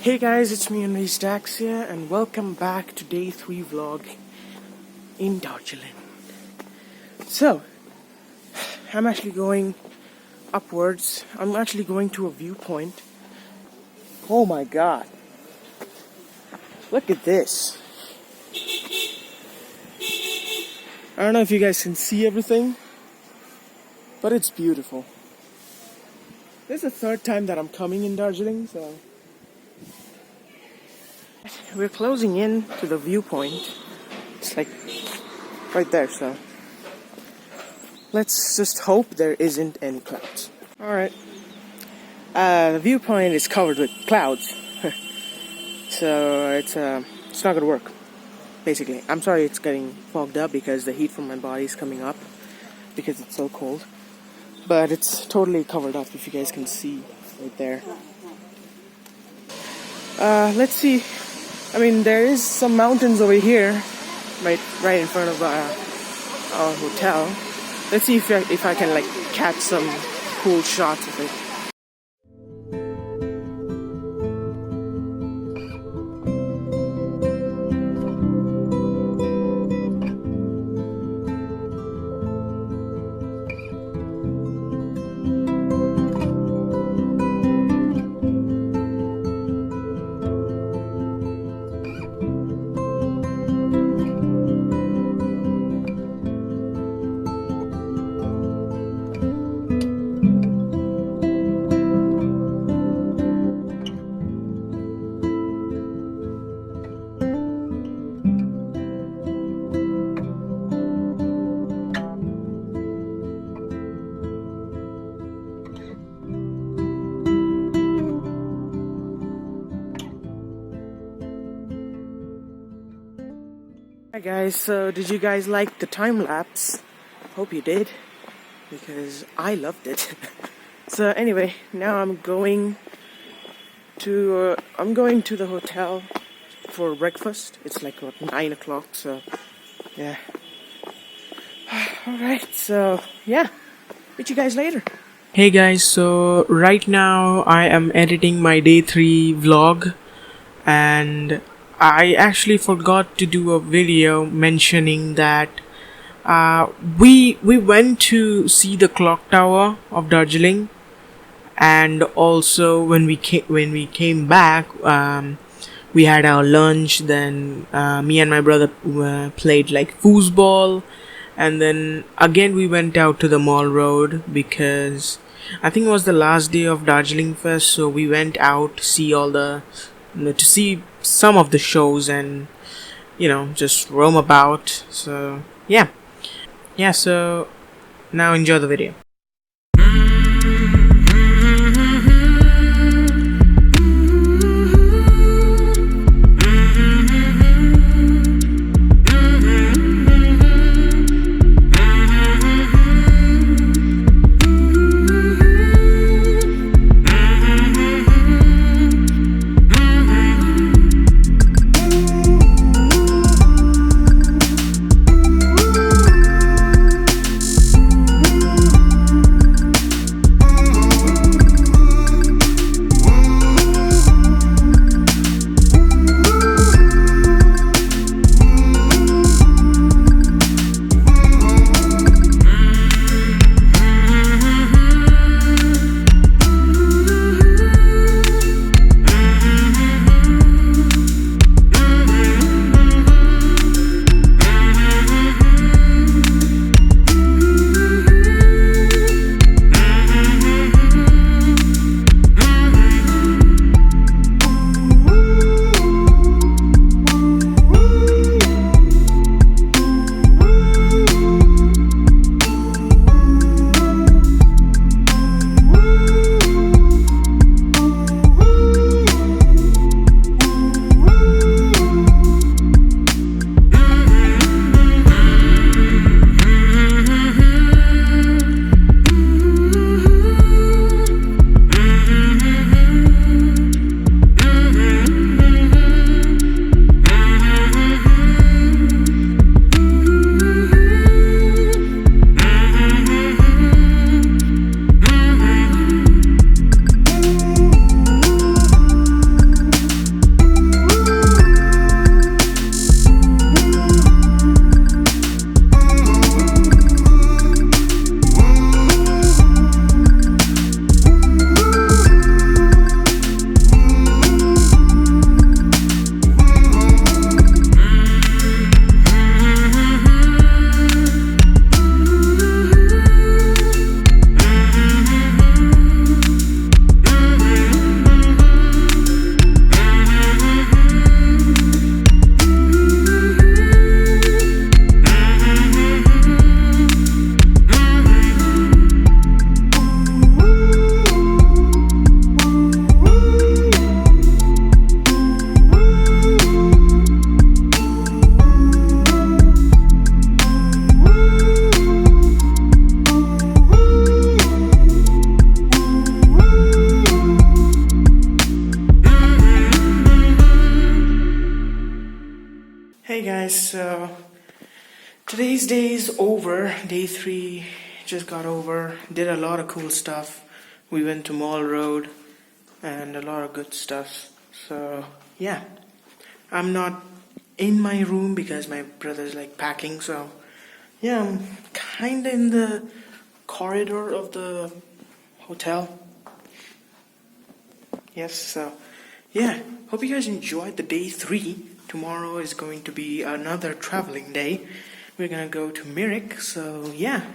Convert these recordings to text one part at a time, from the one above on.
Hey guys, it's me and Dax here, and welcome back to day 3 vlog in Darjeeling. So, I'm actually going upwards. I'm actually going to a viewpoint. Oh my god. Look at this. I don't know if you guys can see everything, but it's beautiful. This is the third time that I'm coming in Darjeeling, so we're closing in to the viewpoint. It's like right there, so let's just hope there isn't any clouds. Alright. The viewpoint is covered with clouds. So it's not gonna work. Basically. I'm sorry it's getting fogged up because the heat from my body is coming up because it's so cold. But it's totally covered up, if you guys can see right there. Let's see. I mean, there is some mountains over here, right in front of our hotel. Let's see if I can like catch some cool shots of it. Hi guys, so did you guys like the time lapse? Hope you did, because I loved it. So anyway, now I'm going to the hotel for breakfast. It's like 9 o'clock, so yeah. Alright, so yeah, meet you guys later. Hey guys, so right now I am editing my day 3 vlog, and I actually forgot to do a video mentioning that we went to see the clock tower of Darjeeling, and also when we came back, we had our lunch. Then me and my brother played like foosball, and then again we went out to the Mall Road because I think it was the last day of Darjeeling Fest, so we went out to see to see some of the shows and just roam about. So yeah, so now enjoy the video. Hey guys, so today's day is over. Day 3 just got over. Did a lot of cool stuff. We went to Mall Road and a lot of good stuff. So yeah, I'm not in my room because my brother's like packing. So yeah, I'm kinda in the corridor of the hotel. Yes, so yeah, hope you guys enjoyed the day 3. Tomorrow is going to be another traveling day. We're gonna go to Mirik, so yeah.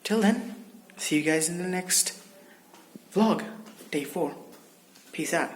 Till then, see you guys in the next vlog, day 4. Peace out.